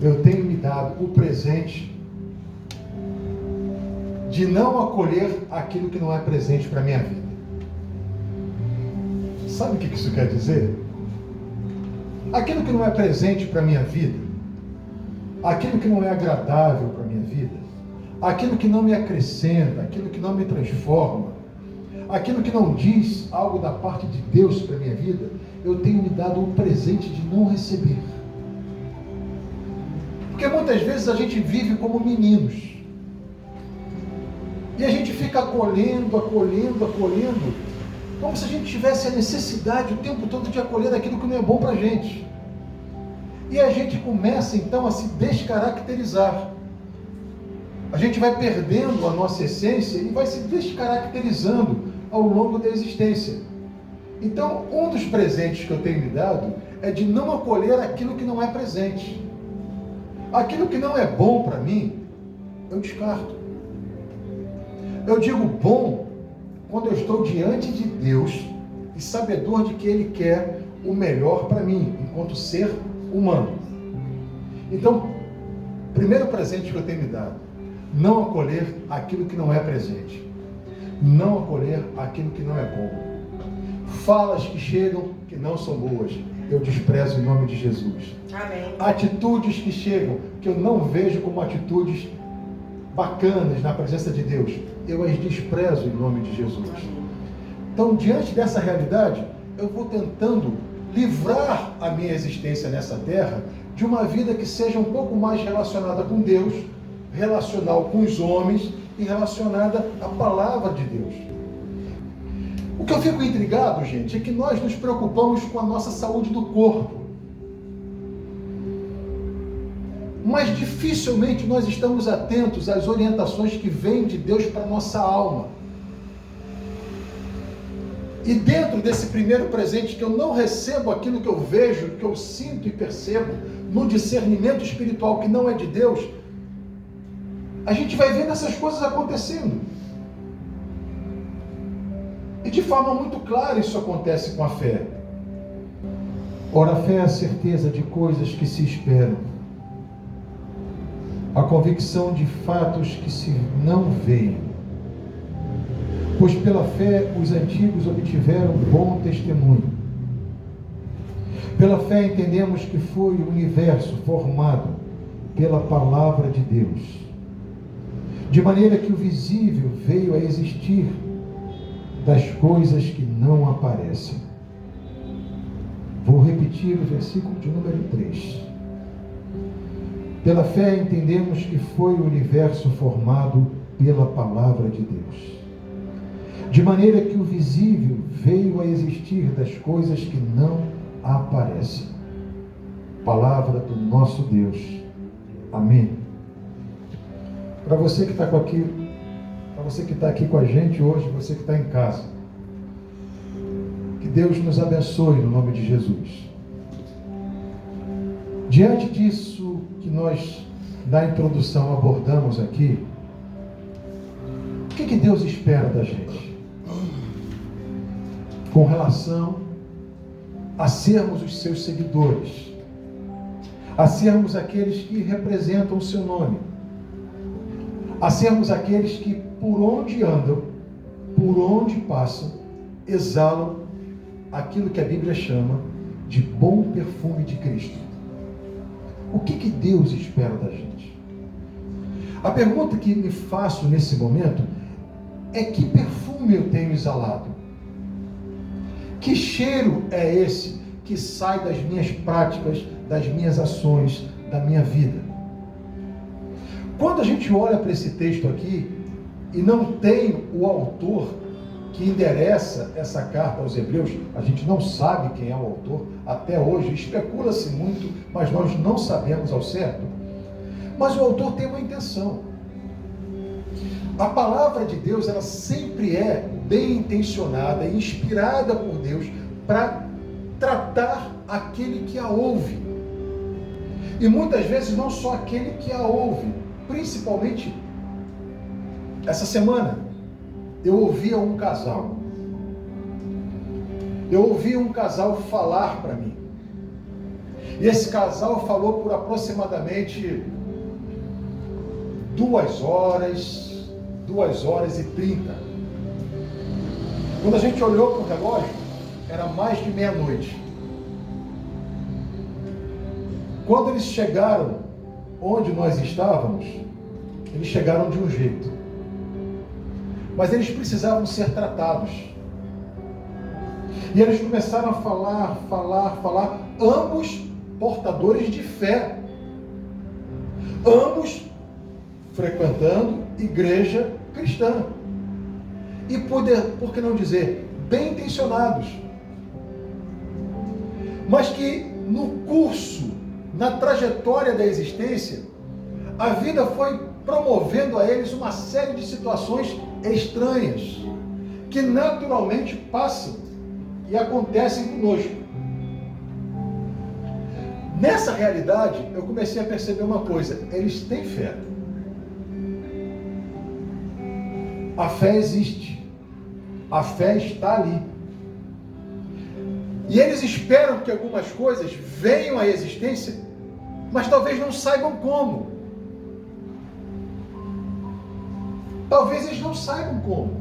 eu tenho me dado o presente de não acolher aquilo que não é presente para a minha vida. Sabe o que isso quer dizer? Aquilo que não é presente para a minha vida, aquilo que não é agradável para a minha vida, aquilo que não me acrescenta, aquilo que não me transforma, aquilo que não diz algo da parte de Deus para a minha vida, eu tenho me dado o presente de não receber. Porque muitas vezes a gente vive como meninos. E a gente fica acolhendo, como se a gente tivesse a necessidade o tempo todo de acolher aquilo que não é bom para a gente. E a gente começa então a se descaracterizar. A gente vai perdendo a nossa essência e vai se descaracterizando ao longo da existência. Então, um dos presentes que eu tenho me dado é de não acolher aquilo que não é presente. Aquilo que não é bom para mim, eu descarto. Eu digo bom quando eu estou diante de Deus e sabedor de que Ele quer o melhor para mim, enquanto ser humano. Então, primeiro presente que eu tenho me dado, não acolher aquilo que não é presente. Não acolher aquilo que não é bom. Falas que chegam que não são boas, eu desprezo em nome de Jesus. Amém. Atitudes que chegam que eu não vejo como atitudes bacanas na presença de Deus, eu as desprezo em nome de Jesus. Então, diante dessa realidade, eu vou tentando livrar a minha existência nessa terra de uma vida que seja um pouco mais relacionada com Deus, relacional com os homens e relacionada à palavra de Deus. O que eu fico intrigado, gente, é que nós nos preocupamos com a nossa saúde do corpo, mas dificilmente nós estamos atentos às orientações que vêm de Deus para a nossa alma. E dentro desse primeiro presente, que eu não recebo aquilo que eu vejo, que eu sinto e percebo, no discernimento espiritual que não é de Deus, a gente vai vendo essas coisas acontecendo. E de forma muito clara isso acontece com a fé. Ora, a fé é a certeza de coisas que se esperam, a convicção de fatos que se não veem. Pois pela fé os antigos obtiveram bom testemunho. Pela fé entendemos que foi o universo formado pela palavra de Deus, de maneira que o visível veio a existir das coisas que não aparecem. Vou repetir o versículo de número 3. Pela fé entendemos que foi o universo formado pela palavra de Deus, de maneira que o visível veio a existir das coisas que não aparecem. Palavra do nosso Deus. Amém. Para você que está aqui, para você que está aqui com a gente hoje, você que está em casa, que Deus nos abençoe no nome de Jesus. Diante disso que nós, na introdução, abordamos aqui, o que Deus espera da gente? Com relação a sermos os seus seguidores, a sermos aqueles que representam o seu nome, a sermos aqueles que por onde andam, por onde passam, exalam aquilo que a Bíblia chama de bom perfume de Cristo. O que Deus espera da gente? A pergunta que me faço nesse momento é: que perfume eu tenho exalado? Que cheiro é esse que sai das minhas práticas, das minhas ações, da minha vida? Quando a gente olha para esse texto aqui e não tem o autor que endereça essa carta aos Hebreus, a gente não sabe quem é o autor até hoje, especula-se muito, mas nós não sabemos ao certo. Mas o autor tem uma intenção. A palavra de Deus, ela sempre é bem intencionada e inspirada por Deus para tratar aquele que a ouve. E muitas vezes não só aquele que a ouve, principalmente essa semana eu ouvia um casal falar para mim. E esse casal falou por aproximadamente 2 horas, 2 horas e 30. Quando a gente olhou para o relógio, era mais de meia-noite. Quando eles chegaram onde nós estávamos, eles chegaram de um jeito. Mas eles precisavam ser tratados. E eles começaram a falar, ambos portadores de fé. Ambos frequentando igreja cristã. E por que não dizer, bem intencionados. Mas que no curso, na trajetória da existência, a vida foi promovendo a eles uma série de situações estranhas, que naturalmente passam e acontecem conosco. Nessa realidade, eu comecei a perceber uma coisa: eles têm fé. A fé existe. A fé está ali. E eles esperam que algumas coisas venham à existência, mas talvez não saibam como. Talvez eles não saibam como.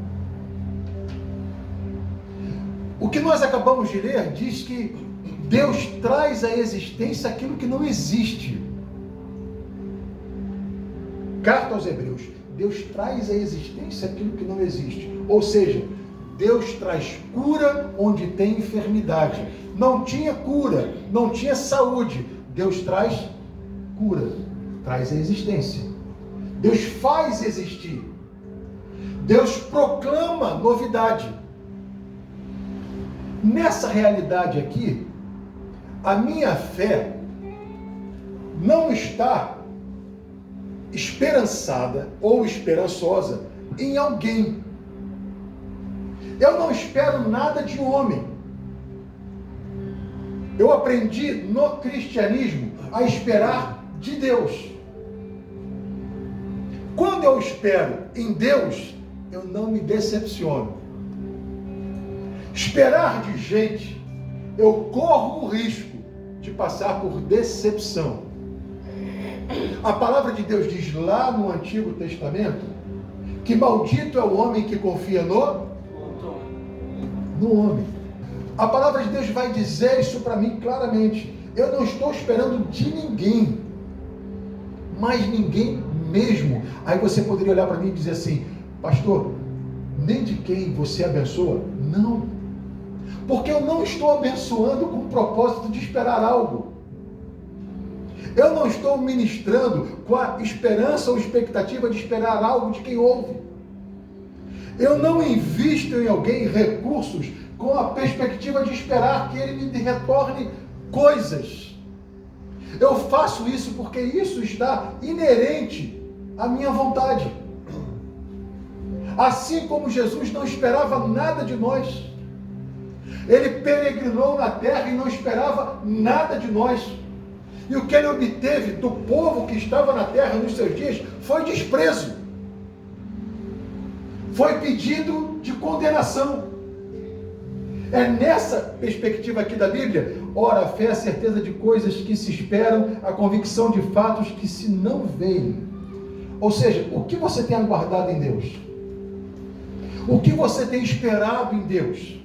O que nós acabamos de ler diz que Deus traz à existência aquilo que não existe. Carta aos Hebreus. Deus traz à existência aquilo que não existe. Ou seja, Deus traz cura onde tem enfermidade. Não tinha cura, não tinha saúde. Deus traz cura, traz a existência. Deus faz existir. Deus proclama novidade. Nessa realidade aqui, a minha fé não está esperançada ou esperançosa em alguém. Eu não espero nada de homem. Eu aprendi no cristianismo a esperar de Deus. Quando eu espero em Deus, eu não me decepciono. Esperar de gente, eu corro o risco de passar por decepção. A palavra de Deus diz lá no Antigo Testamento que maldito é o homem que confia no homem. A palavra de Deus vai dizer isso para mim claramente. Eu não estou esperando de ninguém, mas ninguém mesmo. Aí você poderia olhar para mim e dizer assim: pastor, nem de quem você abençoa? Não, porque eu não estou abençoando com o propósito de esperar algo. Eu não estou ministrando com a esperança ou expectativa de esperar algo de quem ouve. Eu não invisto em alguém recursos com a perspectiva de esperar que ele me retorne coisas. Eu faço isso porque isso está inerente à minha vontade. Assim como Jesus não esperava nada de nós. Ele peregrinou na terra e não esperava nada de nós. E o que ele obteve do povo que estava na terra nos seus dias foi desprezo. Foi pedido de condenação. É nessa perspectiva aqui da Bíblia: ora, a fé é a certeza de coisas que se esperam, a convicção de fatos que se não veem. Ou seja, o que você tem aguardado em Deus? O que você tem esperado em Deus?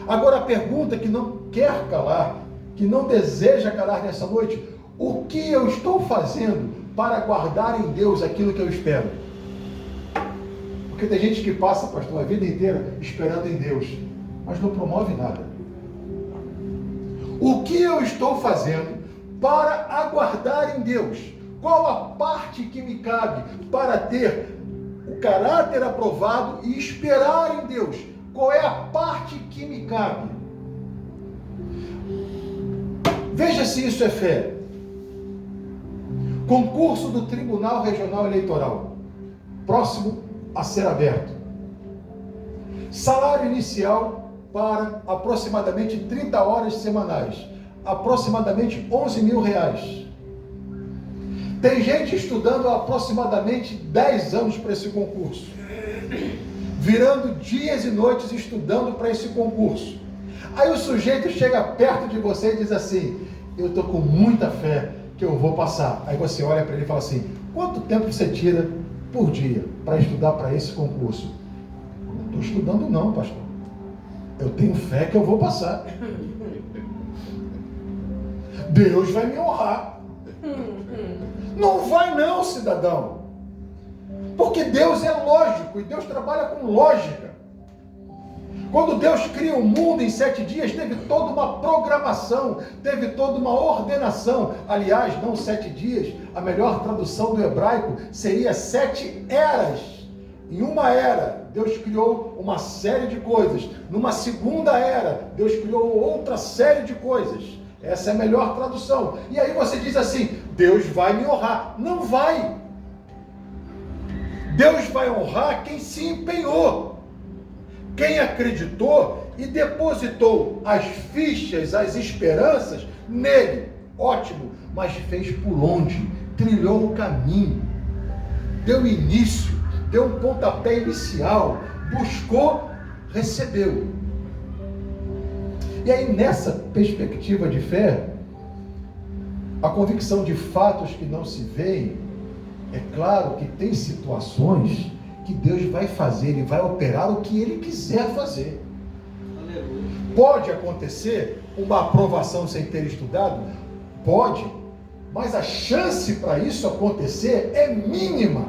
Agora a pergunta que não quer calar, que não deseja calar nessa noite: o que eu estou fazendo para guardar em Deus aquilo que eu espero? Porque tem gente que passa, pastor, a vida inteira esperando em Deus, mas não promove nada. O que eu estou fazendo para aguardar em Deus? Qual a parte que me cabe para ter o caráter aprovado e esperar em Deus? Qual é a parte que me cabe? Veja se isso é fé. Concurso do Tribunal Regional Eleitoral, próximo a ser aberto. Salário inicial para aproximadamente 30 horas semanais, aproximadamente R$11.000. Tem gente estudando há aproximadamente 10 anos para esse concurso, virando dias e noites estudando para esse concurso. Aí o sujeito chega perto de você e diz assim: eu estou com muita fé que eu vou passar. Aí você olha para ele e fala assim, quanto tempo você tira por dia para estudar para esse concurso? Não estou estudando não, pastor. Eu tenho fé que eu vou passar. Deus vai me honrar. Não vai não, cidadão. Porque Deus é lógico e Deus trabalha com lógica. Quando Deus cria o mundo em 7 dias, teve toda uma programação, teve toda uma ordenação. Aliás, não 7 dias, a melhor tradução do hebraico seria 7 eras. Em uma era, Deus criou uma série de coisas. Numa segunda era, Deus criou outra série de coisas. Essa é a melhor tradução. E aí você diz assim, Deus vai me honrar. Não vai. Deus vai honrar quem se empenhou. Quem acreditou e depositou as fichas, as esperanças nele. Ótimo. Mas fez por onde? Trilhou o caminho. Deu início. Deu um pontapé inicial. Buscou, recebeu. E aí, nessa perspectiva de fé, a convicção de fatos que não se veem, é claro que tem situações que Deus vai fazer, Ele vai operar o que Ele quiser fazer. Aleluia. Pode acontecer uma aprovação sem ter estudado? Pode, mas a chance para isso acontecer é mínima.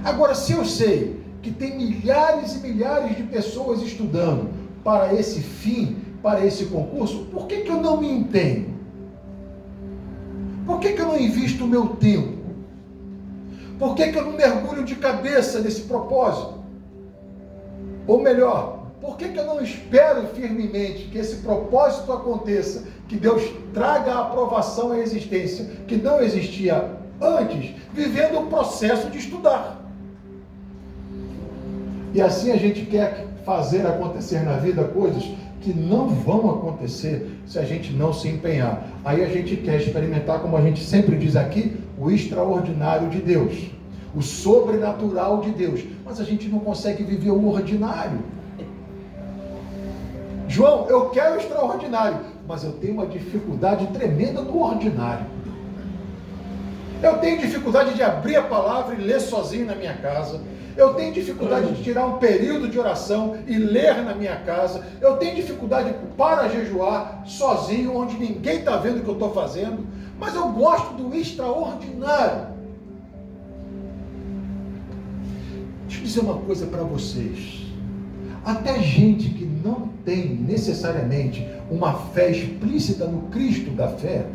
Agora, se eu sei que tem milhares e milhares de pessoas estudando para esse fim, para esse concurso, por que eu não me empenho? Por que eu não invisto o meu tempo? Por que eu não mergulho de cabeça nesse propósito? Ou melhor, por que eu não espero firmemente que esse propósito aconteça, que Deus traga a aprovação à existência que não existia antes, vivendo o processo de estudar? E assim a gente quer fazer acontecer na vida coisas que não vão acontecer se a gente não se empenhar. Aí a gente quer experimentar, como a gente sempre diz aqui, o extraordinário de Deus, o sobrenatural de Deus, mas a gente não consegue viver o ordinário. João, eu quero o extraordinário, mas eu tenho uma dificuldade tremenda no ordinário. Eu tenho dificuldade de abrir a palavra e ler sozinho na minha casa. Eu tenho dificuldade de tirar um período de oração e ler na minha casa. Eu tenho dificuldade para jejuar sozinho, onde ninguém está vendo o que eu estou fazendo. Mas eu gosto do extraordinário. Deixa eu dizer uma coisa para vocês. Até gente que não tem necessariamente uma fé explícita no Cristo da fé,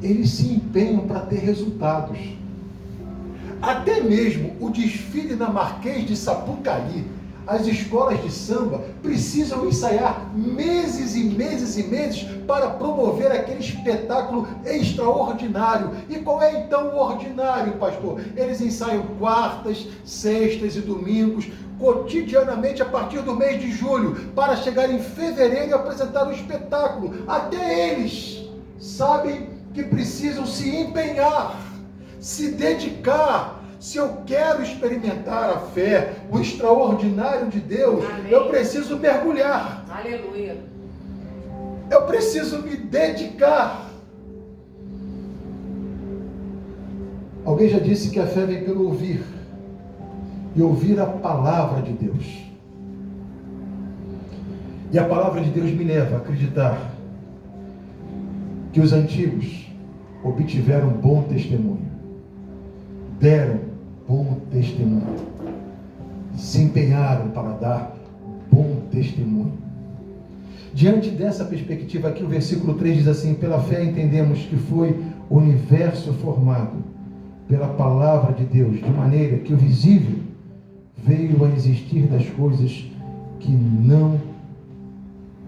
eles se empenham para ter resultados. Até mesmo o desfile na Marquês de Sapucaí, as escolas de samba precisam ensaiar meses e meses e meses para promover aquele espetáculo extraordinário. E qual é então o ordinário, pastor? Eles ensaiam quartas, sextas e domingos, cotidianamente a partir do mês de julho, para chegar em fevereiro e apresentar o espetáculo. Até eles sabem que precisam se empenhar, se dedicar. Se eu quero experimentar a fé, o extraordinário de Deus, amém, eu preciso mergulhar. Aleluia. Eu preciso me dedicar. Alguém já disse que a fé vem pelo ouvir, e ouvir a palavra de Deus. E a palavra de Deus me leva a acreditar que os antigos obtiveram bom testemunho, deram bom testemunho, se empenharam para dar bom testemunho. Diante dessa perspectiva aqui, o versículo 3 diz assim: pela fé entendemos que foi o universo formado pela palavra de Deus, de maneira que o visível veio a existir das coisas que não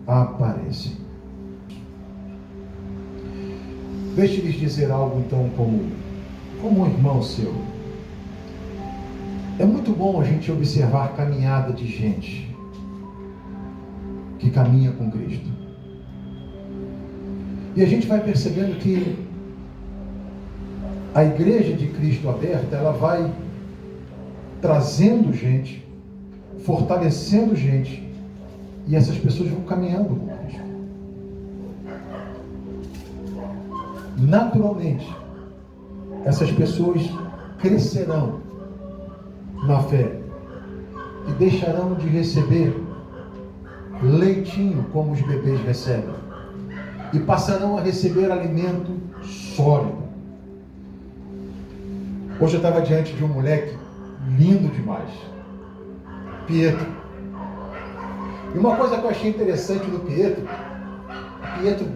aparecem. Deixe-lhes dizer algo então como um irmão seu. É muito bom a gente observar a caminhada de gente que caminha com Cristo. E a gente vai percebendo que a igreja de Cristo aberta, ela vai trazendo gente, fortalecendo gente, e essas pessoas vão caminhando com Cristo. naturalmente, essas pessoas crescerão na fé e deixarão de receber leitinho como os bebês recebem e passarão a receber alimento sólido. Hoje eu estava diante de um moleque lindo demais, Pietro. E uma coisa que eu achei interessante do Pietro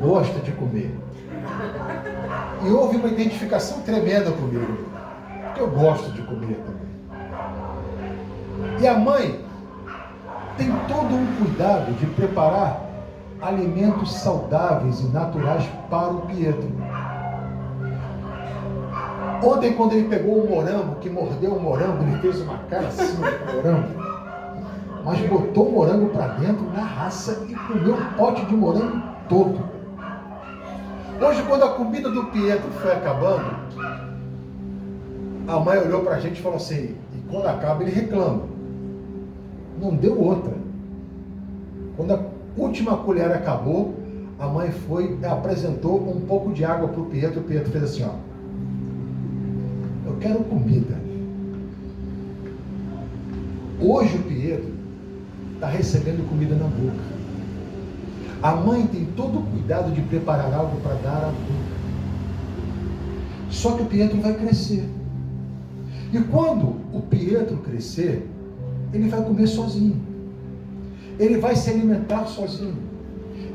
gosta de comer. E houve uma identificação tremenda comigo, porque eu gosto de comer também. E a mãe tem todo um cuidado de preparar alimentos saudáveis e naturais para o Pietro. Ontem, quando ele pegou o morango, que mordeu o morango, ele fez uma cara assim com o morango, mas botou o morango para dentro na raça e comeu um pote de morango todo. Hoje, quando a comida do Pietro foi acabando, a mãe olhou para a gente e falou assim, e quando acaba ele reclama. Não deu outra. Quando a última colher acabou, a mãe foi e apresentou um pouco de água para o Pietro fez assim, ó. Eu quero comida. Hoje o Pietro está recebendo comida na boca. A mãe tem todo o cuidado de preparar algo para dar à boca. Só que o Pietro vai crescer. E quando o Pietro crescer, ele vai comer sozinho. Ele vai se alimentar sozinho.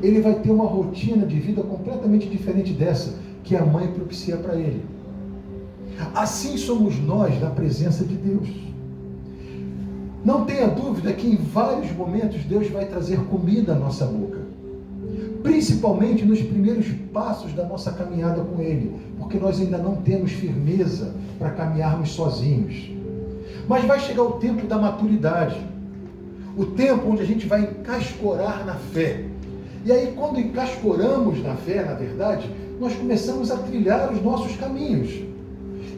Ele vai ter uma rotina de vida completamente diferente dessa que a mãe propicia para ele. Assim somos nós na presença de Deus. Não tenha dúvida que em vários momentos Deus vai trazer comida à nossa boca. Principalmente nos primeiros passos da nossa caminhada com Ele, porque nós ainda não temos firmeza para caminharmos sozinhos. Mas vai chegar o tempo da maturidade, o tempo onde a gente vai encascorar na fé. E aí, quando encascoramos na fé, na verdade, nós começamos a trilhar os nossos caminhos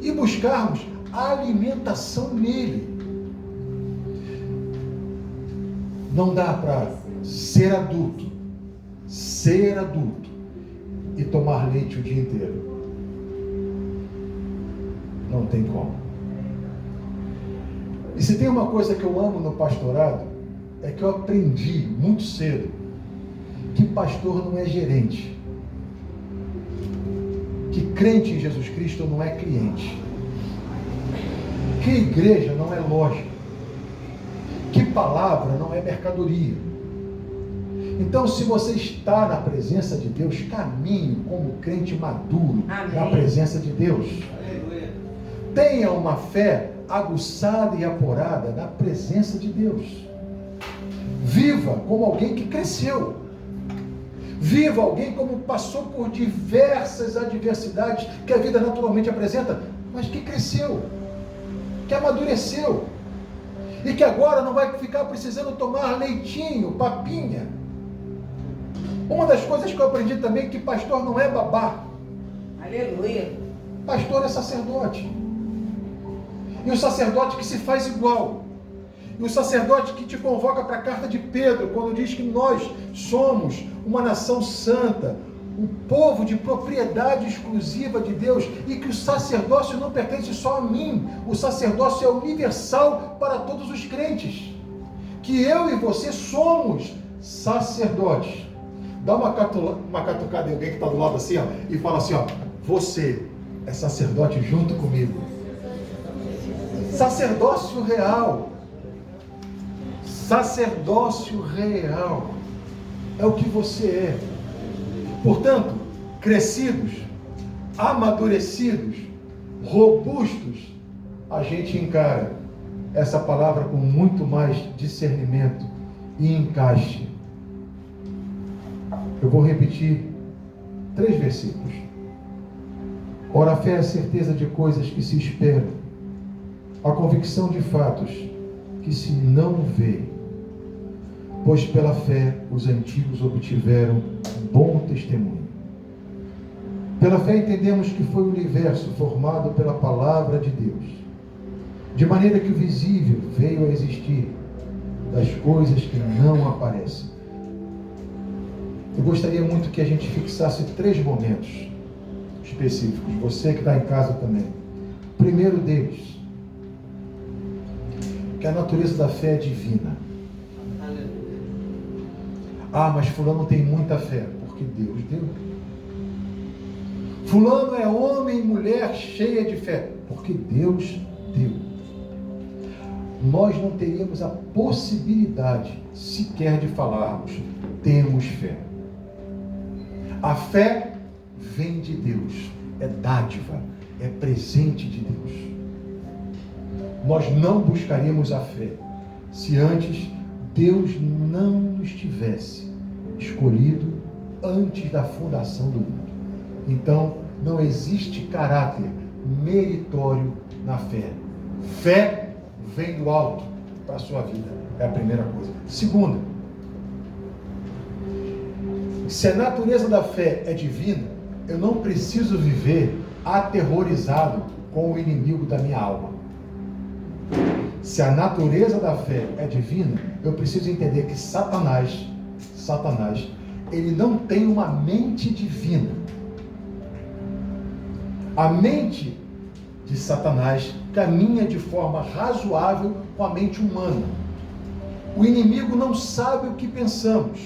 e buscarmos a alimentação nele. Não dá para ser adulto e tomar leite o dia inteiro. Não tem como. E se tem uma coisa que eu amo no pastorado, é que eu aprendi muito cedo que pastor não é gerente, que crente em Jesus Cristo não é cliente, que igreja não é loja, que palavra não é mercadoria. Então, se você está na presença de Deus, caminhe como crente maduro. Amém. Na presença de Deus. Aleluia. Tenha uma fé aguçada e apurada na presença de Deus. Viva como alguém que cresceu. Viva alguém como passou por diversas adversidades que a vida naturalmente apresenta, mas que cresceu, que amadureceu, e que agora não vai ficar precisando tomar leitinho, papinha. Uma das coisas que eu aprendi também é que pastor não é babá. Aleluia. Pastor é sacerdote. E o sacerdote que se faz igual. E o sacerdote que te convoca para a carta de Pedro, quando diz que nós somos uma nação santa, um povo de propriedade exclusiva de Deus, e que o sacerdócio não pertence só a mim, o sacerdócio é universal para todos os crentes. Que eu e você somos sacerdotes. Dá uma catucada em alguém que está do lado assim, ó, e fala assim, ó, você é sacerdote junto comigo. Sacerdócio real. Sacerdócio real. É o que você é. Portanto, crescidos, amadurecidos, robustos, a gente encara essa palavra com muito mais discernimento e encaixe. Eu vou repetir 3 versículos. Ora, a fé é a certeza de coisas que se esperam, a convicção de fatos que se não vê. Pois pela fé os antigos obtiveram bom testemunho. Pela fé entendemos que foi o universo formado pela palavra de Deus, de maneira que o visível veio a existir das coisas que não aparecem. Eu gostaria muito que a gente fixasse 3 momentos específicos. Você que está em casa também. O primeiro deles, que a natureza da fé é divina. Ah, mas fulano tem muita fé, porque Deus deu. Fulano é homem e mulher cheia de fé, porque Deus deu. Nós não teríamos a possibilidade sequer de falarmos, temos fé. A fé vem de Deus, é dádiva, é presente de Deus. Nós não buscaríamos a fé se antes Deus não nos tivesse escolhido antes da fundação do mundo. Então, não existe caráter meritório na fé. Fé vem do alto para a sua vida. É a primeira coisa. Segunda, se a natureza da fé é divina, eu não preciso viver aterrorizado com o inimigo da minha alma. Se a natureza da fé é divina, eu preciso entender que Satanás, ele não tem uma mente divina. A mente de Satanás caminha de forma razoável com a mente humana. O inimigo não sabe o que pensamos,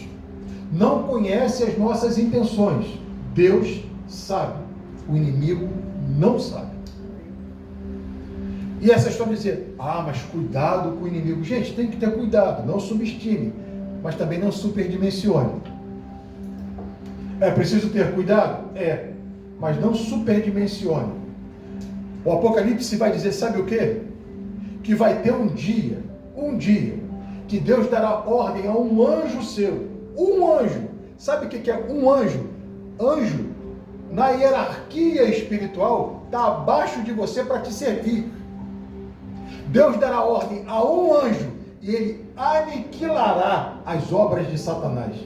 não conhece as nossas intenções. Deus sabe, o inimigo não sabe. E essa história de dizer, mas cuidado com o inimigo. Gente, tem que ter cuidado, não subestime, mas também não superdimensione. É preciso ter cuidado? Mas não superdimensione. O Apocalipse vai dizer, sabe o quê? Que vai ter um dia, que Deus dará ordem a um anjo seu. Um anjo. Sabe o que é um anjo? Anjo, na hierarquia espiritual, está abaixo de você para te servir. Deus dará ordem a um anjo e ele aniquilará as obras de Satanás.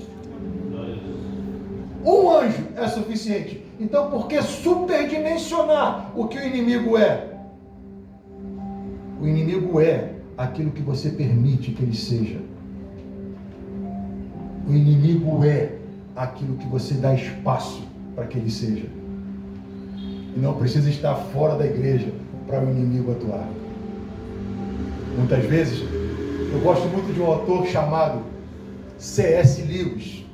Um anjo é suficiente. Então, por que superdimensionar o que o inimigo é? O inimigo é aquilo que você permite que ele seja. O inimigo é aquilo que você dá espaço para que ele seja. E não precisa estar fora da igreja para o inimigo atuar. Muitas vezes, eu gosto muito de um autor chamado C.S. Lewis.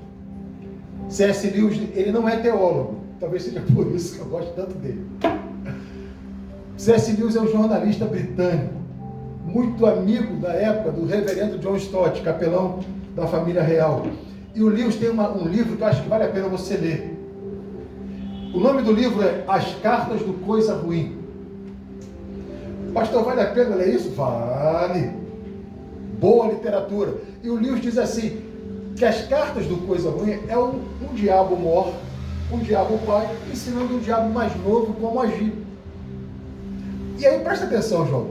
C.S. Lewis, ele não é teólogo, talvez seja por isso que eu gosto tanto dele. C.S. Lewis é um jornalista britânico, muito amigo da época do reverendo John Stott, capelão da família real. E o Lewis tem um livro que eu acho que vale a pena você ler. O nome do livro é As Cartas do Coisa Ruim. Pastor, vale a pena ler isso? Vale. Boa literatura. E o Lewis diz assim, que as cartas do Coisa Ruim é um diabo mor, um diabo pai, ensinando um diabo mais novo como agir. E aí presta atenção, João.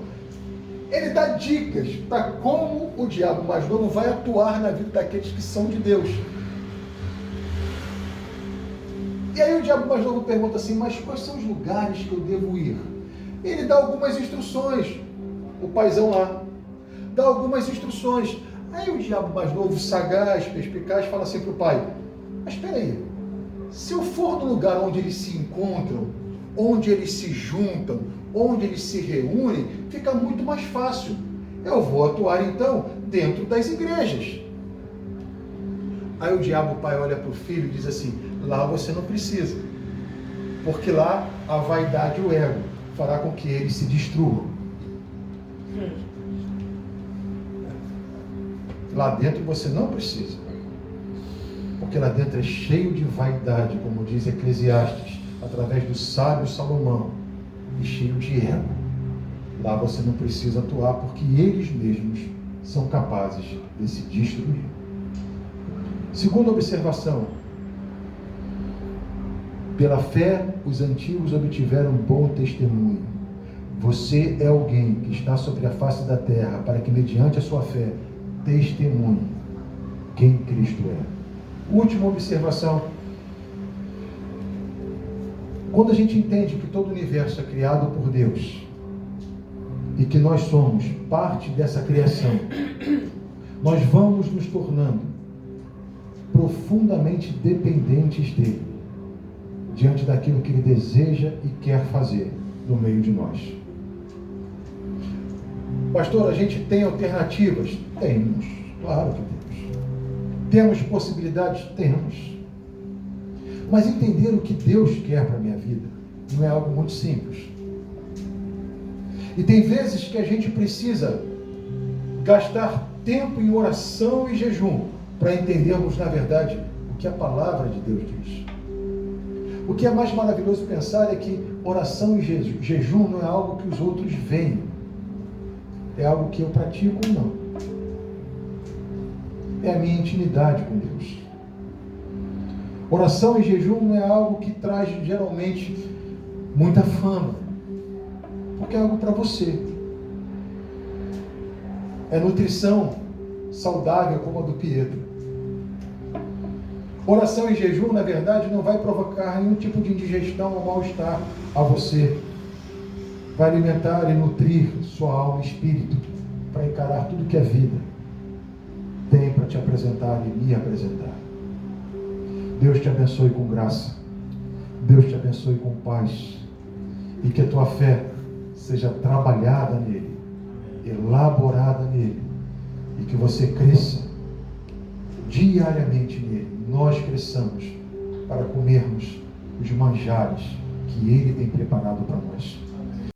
Ele dá dicas para como o diabo mais novo vai atuar na vida daqueles que são de Deus. E aí o diabo mais novo pergunta assim, mas quais são os lugares que eu devo ir? Ele dá algumas instruções, o paizão lá, dá algumas instruções. Aí o diabo mais novo, sagaz, perspicaz, fala assim para o pai, mas espera aí, se eu for no lugar onde eles se encontram, onde eles se juntam, onde eles se reúnem, fica muito mais fácil. Eu vou atuar então dentro das igrejas. Aí o diabo pai olha para o filho e diz assim, lá você não precisa, porque lá a vaidade e o ego fará com que eles se destruam. Lá dentro você não precisa, porque lá dentro é cheio de vaidade, como diz Eclesiastes, através do sábio Salomão, e cheio de ego. Lá você não precisa atuar, porque eles mesmos são capazes de se destruir. Segunda observação, pela fé os antigos obtiveram bom testemunho. Você é alguém que está sobre a face da terra, para que mediante a sua fé testemunhe quem Cristo é. Última observação, quando a gente entende que todo o universo é criado por Deus e que nós somos parte dessa criação, nós vamos nos tornando profundamente dependentes dele. diante daquilo que Ele deseja e quer fazer no meio de nós. Pastor, a gente tem alternativas? Temos, claro que temos. Temos possibilidades? Temos. Mas entender o que Deus quer para a minha vida não é algo muito simples. E tem vezes que a gente precisa gastar tempo em oração e jejum para entendermos, na verdade, o que a palavra de Deus diz. O que é mais maravilhoso pensar é que oração e jejum não é algo que os outros veem. É algo que eu pratico ou não. É a minha intimidade com Deus. Oração e jejum não é algo que traz geralmente muita fama, porque é algo para você. É nutrição saudável como a do Pietro. Oração e jejum, na verdade, não vai provocar nenhum tipo de indigestão ou mal-estar a você. Vai alimentar e nutrir sua alma e espírito para encarar tudo que a vida tem para te apresentar e me apresentar. Deus te abençoe com graça. Deus te abençoe com paz. E que a tua fé seja trabalhada nele, elaborada nele, e que você cresça diariamente nele. Nós cresçamos para comermos os manjares que ele tem preparado para nós.